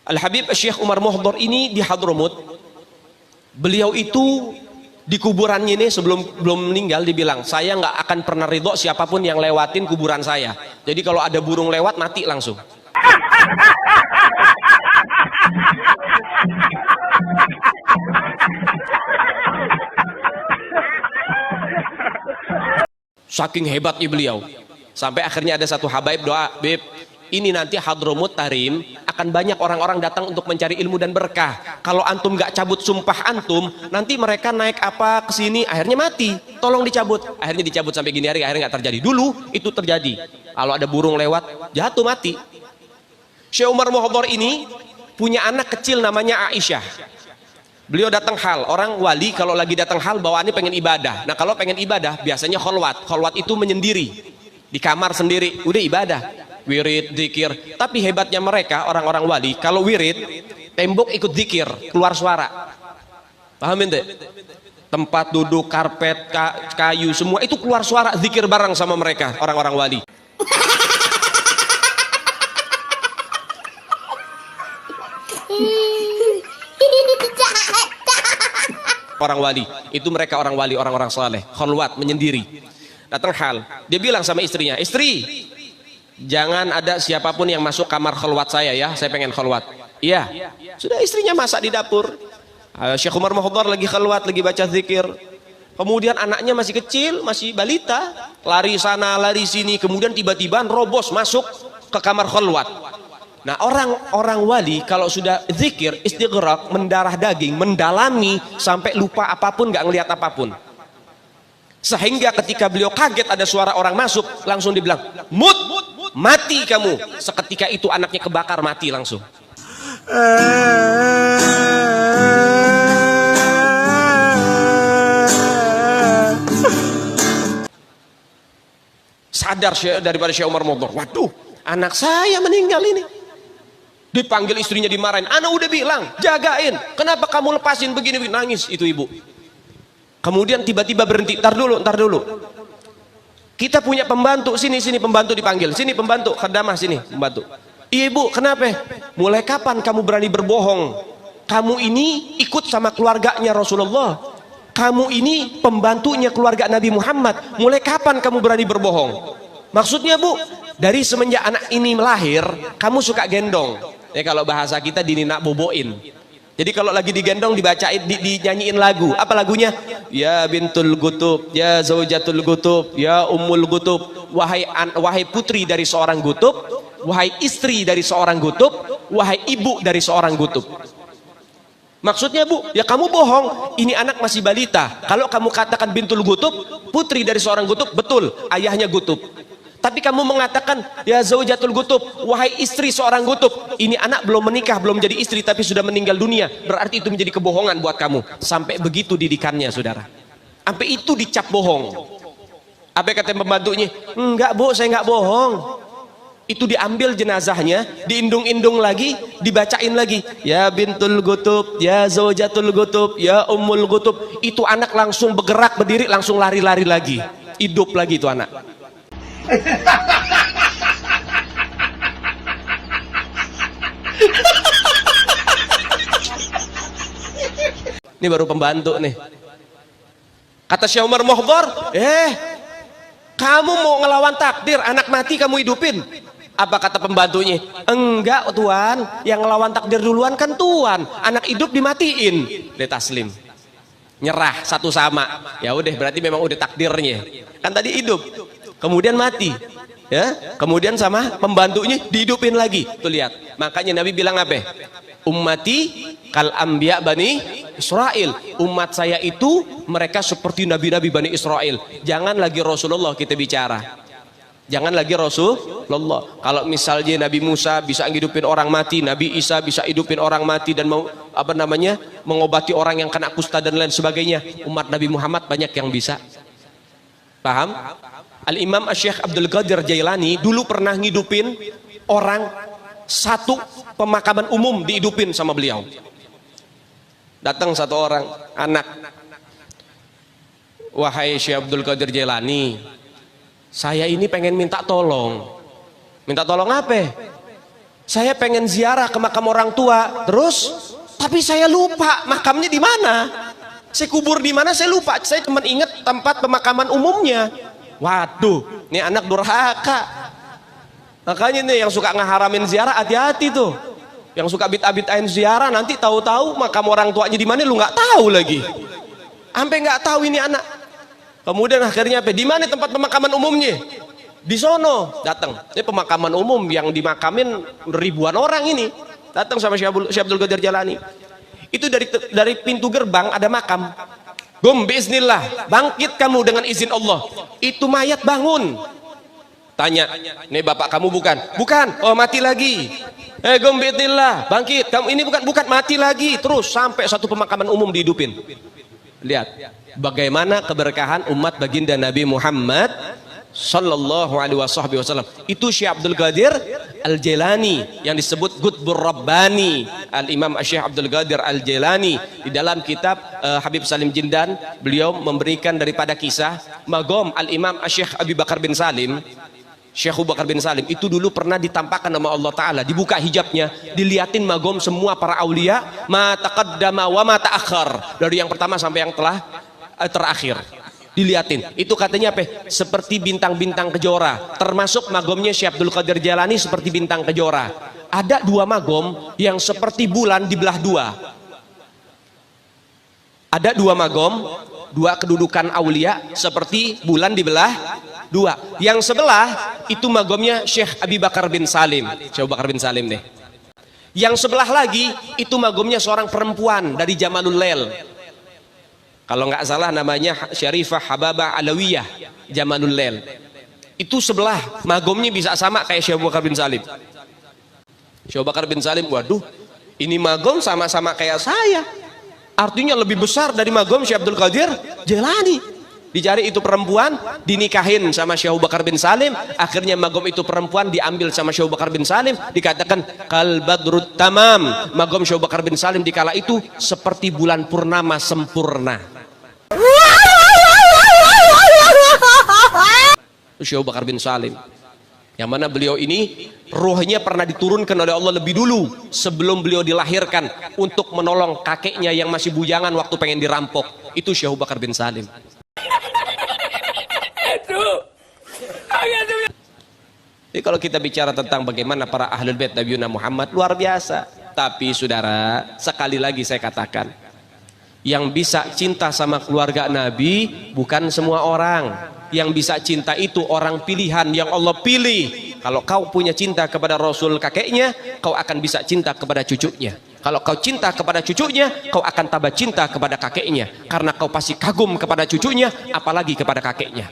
Al-Habib Syekh Umar Muhdhar ini di Hadramut, beliau itu di kuburannya ini sebelum meninggal dibilang, saya nggak akan pernah ridho siapapun yang lewatin kuburan saya. Jadi kalau ada burung lewat mati langsung. Saking hebatnya beliau, sampai akhirnya ada satu habaib doa, Bib, ini nanti Hadramut Tarim akan banyak orang-orang datang untuk mencari ilmu dan berkah. Kalau antum nggak cabut sumpah antum, nanti mereka naik apa ke sini, akhirnya mati. Tolong dicabut. Akhirnya dicabut sampai gini hari, akhirnya nggak terjadi. Dulu itu terjadi. Kalau ada burung lewat, jatuh mati. Syekh Umar Muhdhar ini punya anak kecil namanya Aisyah. Beliau datang hal, orang wali kalau lagi datang hal bawaannya pengen ibadah. Nah kalau pengen ibadah biasanya kholwat. Kholwat itu menyendiri di kamar sendiri, udah ibadah, wirid, zikir. Tapi hebatnya mereka orang-orang wali, kalau wirid tembok ikut zikir, keluar suara. Pahamin deh? Tempat duduk, karpet, kayu, semua itu keluar suara, zikir bareng sama mereka orang-orang wali. Orang wali itu mereka orang wali, orang-orang saleh, kholwat, menyendiri. Datang hal, dia bilang sama istrinya, istri, jangan ada siapapun yang masuk kamar kholwat saya ya, saya pengen kholwat. Iya, sudah istrinya masak di dapur. Syekh Umar Muhdhar lagi kholwat, lagi baca zikir. Kemudian anaknya masih kecil, masih balita, lari sana lari sini, kemudian tiba-tiba robos masuk ke kamar kholwat. Nah orang-orang wali kalau sudah zikir istighraq, mendarah daging, mendalami sampai lupa apapun, nggak ngelihat apapun. Sehingga ketika beliau kaget ada suara orang masuk, langsung dibilang, mut, mati kamu. Seketika itu anaknya kebakar, mati langsung. Sadar daripada Syekh Umar Muhdhar, waduh, anak saya meninggal ini. Dipanggil istrinya, dimarahin. Ana udah bilang, jagain. Kenapa kamu lepasin begini? Nangis itu ibu. Kemudian tiba-tiba berhenti. Ntar dulu. Kita punya pembantu. Sini pembantu dipanggil. Sini pembantu. Khadamah sini pembantu. Ibu, kenapa? Mulai kapan kamu berani berbohong? Kamu ini ikut sama keluarganya Rasulullah. Kamu ini pembantunya keluarga Nabi Muhammad. Mulai kapan kamu berani berbohong? Maksudnya bu, dari semenjak anak ini lahir, kamu suka gendong. Ya kalau bahasa kita dininak boboin. Jadi kalau lagi digendong dibacain, dinyanyiin lagu. Apa lagunya? Ya bintul gutub, ya zaujatul gutub, ya ummul gutub. Wahai putri dari seorang gutub, wahai istri dari seorang gutub, wahai ibu dari seorang gutub. Maksudnya bu, ya kamu bohong. Ini anak masih balita. Kalau kamu katakan bintul gutub, putri dari seorang gutub, betul, ayahnya gutub. Tapi kamu mengatakan ya zaujatul gutub, wahai istri seorang gutub. Ini anak belum menikah, belum jadi istri tapi sudah meninggal dunia. Berarti itu menjadi kebohongan buat kamu. Sampai begitu didikannya saudara. Sampai itu dicap bohong. Apa kata pembantunya? Enggak bu, saya enggak bohong. Itu diambil jenazahnya, diindung-indung lagi, dibacain lagi. Ya bintul gutub, ya zaujatul gutub, ya ummul gutub. Itu anak langsung bergerak, berdiri, langsung lari-lari lagi. Hidup lagi itu anak. Ini baru pembantu nih. Kata Syekh Umar Muhdhar, kamu mau ngelawan takdir, anak mati kamu hidupin. Apa kata pembantunya? Enggak tuan, yang ngelawan takdir duluan kan tuan, anak hidup dimatiin. Dia taslim, nyerah satu sama. Ya udah, berarti memang udah takdirnya. Kan tadi hidup, kemudian mati, ya, kemudian sama pembantunya dihidupin lagi. Tuh lihat, makanya Nabi bilang apa? Ummati kal anbiya bani Israel. Umat saya itu mereka seperti nabi-nabi Bani Israel. Jangan lagi Rasulullah kita bicara. Jangan lagi Rasulullah. Kalau misalnya Nabi Musa bisa ngidupin orang mati, Nabi Isa bisa hidupin orang mati dan mengobati orang yang kena kusta dan lain sebagainya. Umat Nabi Muhammad banyak yang bisa. Paham? Al-Imam Syekh Abdul Qadir Jailani dulu pernah ngidupin orang, satu pemakaman umum dihidupin sama beliau. Datang satu orang anak, wahai Syekh Abdul Qadir Jailani, saya ini pengen minta tolong. Minta tolong apa? Saya pengen ziarah ke makam orang tua, terus tapi saya lupa makamnya di mana. Saya kubur di mana saya lupa. Saya cuma ingat tempat pemakaman umumnya. Waduh, ini anak durhaka. Makanya nih yang suka ngeharamin ziarah hati-hati tuh. Yang suka bid'ah-bid'ahin ziarah nanti tahu-tahu makam orang tuanya di mana lu nggak tahu lagi. Sampai nggak tahu ini anak. Kemudian akhirnya apa? Di mana tempat pemakaman umumnya? Di sono. Datang. Ini pemakaman umum yang dimakamin ribuan orang ini. Datang sama Syekh Abdul Qadir Jalani. Itu dari pintu gerbang ada makam. Gum bismillah, bangkit kamu dengan izin Allah. Itu mayat bangun. Tanya, "Nih bapak kamu bukan?" "Bukan." "Oh, mati lagi." Gum bismillah, bangkit. "Kamu ini bukan mati lagi." Terus sampai satu pemakaman umum dihidupin. Lihat bagaimana keberkahan umat baginda Nabi Muhammad sallallahu alaihi wasallam. Itu Syekh Abdul Qadir Al-Jailani yang disebut Qutbur Rabbani. Al-Imam Syekh Abdul Qadir Al-Jailani di dalam kitab Habib Salim Jindan, beliau memberikan daripada kisah magom Al-Imam Syekh Abi Bakar bin Salim. Syekh Abu Bakar bin Salim itu dulu pernah ditampakkan nama Allah Ta'ala, dibuka hijabnya, diliatin magom semua para aulia, ma taqaddama wa ma ta'akhir, dari yang pertama sampai yang telah terakhir. Diliatin, itu katanya apa? Seperti bintang-bintang kejora. Termasuk magomnya Syekh Abdul Qadir Jalani seperti bintang kejora. Ada dua magom yang seperti bulan dibelah dua. Ada dua magom, dua kedudukan aulia seperti bulan dibelah dua. Yang sebelah itu magomnya Syekh Abi Bakar bin Salim. Syekh Abu Bakar bin Salim deh. Yang sebelah lagi itu magomnya seorang perempuan dari Jamalul Lail. Kalau nggak salah namanya Syarifah Hababah Alawiyah Jamalul Lail. Itu sebelah magomnya bisa sama kayak Syekh Abu Bakar bin Salim. Syekh Abu Bakar bin Salim, waduh, ini magom sama-sama kayak saya. Artinya lebih besar dari magom Syekh Abdul Qadir Jailani. Dicari itu perempuan, dinikahin sama Syekh Abu Bakar bin Salim. Akhirnya magom itu perempuan diambil sama Syekh Abu Bakar bin Salim. Dikatakan kal badrut tamam. Magom Syekh Abu Bakar bin Salim dikala itu seperti bulan purnama sempurna. Syekh Abu Bakar bin Salim, yang mana beliau ini ruhnya pernah diturunkan oleh Allah lebih dulu sebelum beliau dilahirkan untuk menolong kakeknya yang masih bujangan waktu pengen dirampok. Itu Syekh Abu Bakar bin Salim. Jadi kalau kita bicara tentang bagaimana para ahlul bait Nabi Muhammad, luar biasa. Tapi saudara, sekali lagi saya katakan, yang bisa cinta sama keluarga Nabi bukan semua orang. Yang bisa cinta itu orang pilihan yang Allah pilih. Kalau kau punya cinta kepada Rasul kakeknya, kau akan bisa cinta kepada cucunya. Kalau kau cinta kepada cucunya, kau akan tambah cinta kepada kakeknya. Karena kau pasti kagum kepada cucunya, apalagi kepada kakeknya.